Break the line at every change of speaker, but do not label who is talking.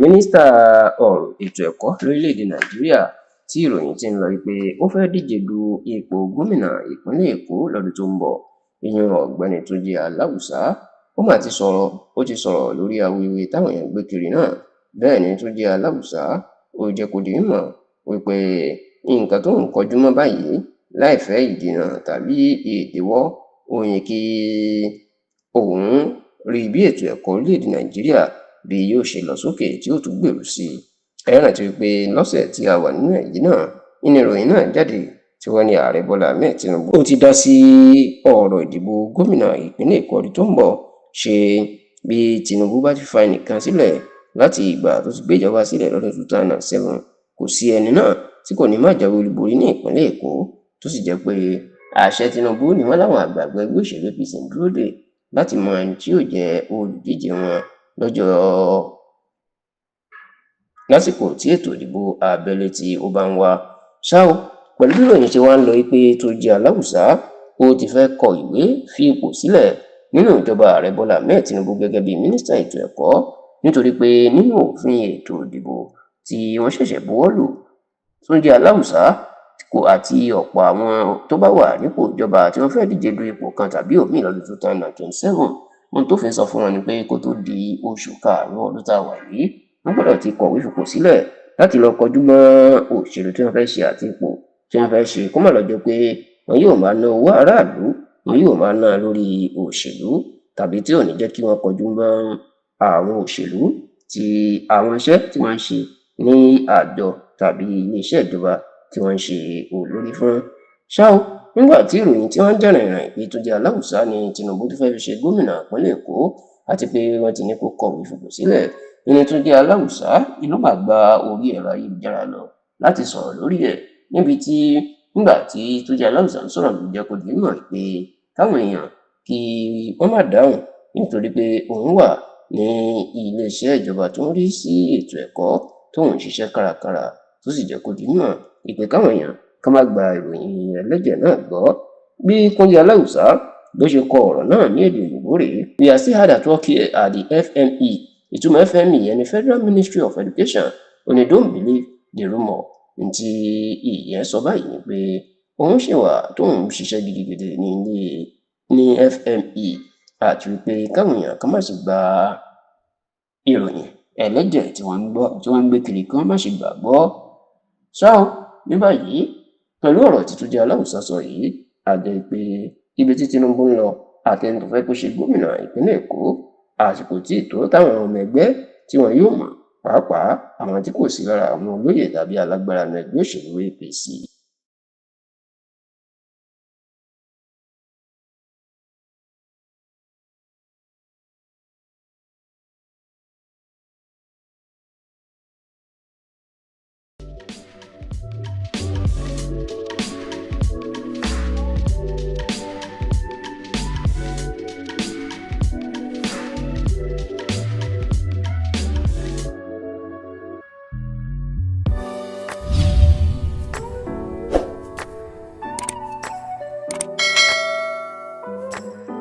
mínísítà ọ̀rọ̀ ètò ẹ̀kọ́ lórílẹ̀‐èdè nàìjíríà tí ìròyìn ti ń lọ pé ó fẹ́ẹ́ díje du ipò gómìnà ìpínlẹ̀ èkó lọ́dún tó ń bọ̀, ìyẹn ọ̀gbẹ́ni túnjí aláùsá ó mà ti sọ̀rọ̀ lórí awuyewuye táwọn èèyàn gbé kiri náà. Bẹ́ẹ̀ ni túnjí aláùsá ó jẹ́ kó di mímọ̀ wípé nǹkan tóun kọjú mọ́ báyìí láìfẹ́ ìdènà tàbí ìdíwọ́, ó yẹ kí òun rí bí ètò ẹ̀kọ́ orílẹ̀‐èdè nàìjíríà bí yóò ṣe lọ sókè tí ó tún gbèrú sí i. Ẹ rántí wípé lọ́sẹ̀ tí a wà nínú èyí náà nínú ìròyìn náà jáde tí wọ́n ní ààrẹ bọ́lá ahmed tinubu ó ti dá sí ọ̀rọ̀ ìdìbò gómìnà ìpínlẹ̀ èkó ọdún tó ń bọ̀, ṣe bí tinubu bá ti fa ẹnìkan sílẹ̀ láti ìgbà tó ti gbéjọba sílẹ̀ lọ́dún 2007 kò sí ẹni náà tí kò ní má jáwé olúborí ní ìpínlẹ̀ èkó, tó sì jẹ́ pé àṣẹ tinubu ni wọ́n láwọn àgbààgbà ẹgbẹ́ òṣèlú apc ń dúró dè láti mọ ẹni tí yóò jẹ́ olùdíje wọn lásìkò tí ètò ìdìbò abẹ́lé tí ó bá ń wá. Ṣá o, pẹ̀lú bí ìròyìn ṣe wá ń lọ pé túnjí aláùsá ó ti fẹ́ kọ ìwé fi ipò sílẹ̀ nínú ìjọba ààrẹ bọ́lá ahmed tinubu gẹ́gẹ́ bí mínísítà ètò ẹ̀kọ́, nítorí pé nínú òfin ètò ìdìbò tí wọ́n ṣẹ̀ṣẹ̀ buwọ́ lù, túnjí aláùsá àti ọ̀pọ̀ àwọn tó bá wà nípò ìjọba tí wọ́n fẹ́ díje du ipò kan tàbí òmíì lọ́dún 2027, ohun tó fi sọ fún wọn ni pé kó tó di oṣù karùn-ún ọdún tá a wà yìí wọ́n gbọ́dọ̀ ti kọ̀wé fipò sílẹ̀ láti lọ kọjú mọ́ òṣèlú tí wọ́n fẹ́ ṣe àti ipò tí wọ́n fẹ́ ṣe, kó má lọ jẹ́ pé wọn yóò máa ná owó aráàlú, wọn yóò máa ná lórí òṣèlú, tàbí tí ò ní jẹ́ kí wọ́n kọjú mọ́ àwọn òṣèlú tí àwọn iṣẹ́ tí wọ́n ń ṣe ní àjọ tàbí iléeṣẹ́ ìjọba tí wọ́n ń ṣe olórí fún. Ṣá o, nígbà tí ìròyìn tí wọ́n ń jà rìnrìn pé túnjí aláùsá ni tinubu tó fẹ́ fi ṣe gómìnà ìpínlẹ̀ èkó àti pé wọ́n ti ní kó kọ̀wé fipò sílẹ̀, ẹni túnjí aláùsá inú mà gba orí ẹ̀rọ ayélujára lọ láti sọ̀rọ̀ lórí ẹ̀, nígbà tí túnjí aláùsá ń sọ̀rọ̀ ló jẹ́ kó di mímọ̀ pé káwọn èèyàn kí wọ́n má dáhùn nítorí pé òun wà ní iléeṣẹ́ ìjọba tó ń rí sí ètò ẹ̀kọ́ tóun ń ṣiṣẹ́ kárakára, tó sì jẹ́ kó di mímọ̀ ìpè káwọn èèyàn ká má gba ìròyìn ẹlẹ́jẹ̀ náà gbọ́. Bí túnjí aláùsá ló ṣe kọ ọ̀rọ̀ náà ní èdè òyìnbó rèé: "We are still hard at work here at the FME." Ìtumọ̀ FME yẹn ni Federal Ministry of Education. Ó ní don't believe the rumour. Ntí ìyẹn sọ báyìí ni pé òun ṣì wà tóun ń ṣiṣẹ́ gidigidi ní FME, àti wípé káwọn èèyàn ká má sì gba ìròyìn ẹlẹ́jẹ̀ tí wọ́n ń gbé kiri kí wọ́n má sì gbàgbọ́. Ṣá o, ní báyìí pẹ̀lú ọ̀rọ̀ tí túnjí aláùsá sọ yìí, a jẹ́ pé ibi tí tinubu ń lọ àtẹni tó fẹ́ kó ṣe gómìnà ìpínlẹ̀ èkó, àsìkò tí ètò táwọn ọmọ ẹgbẹ́ tí wọn yóò mọ̀, pàápàá àwọn tí kò sí lára àwọn olóyè tàbí alágbára ní ẹgbẹ́ òṣèlú apc.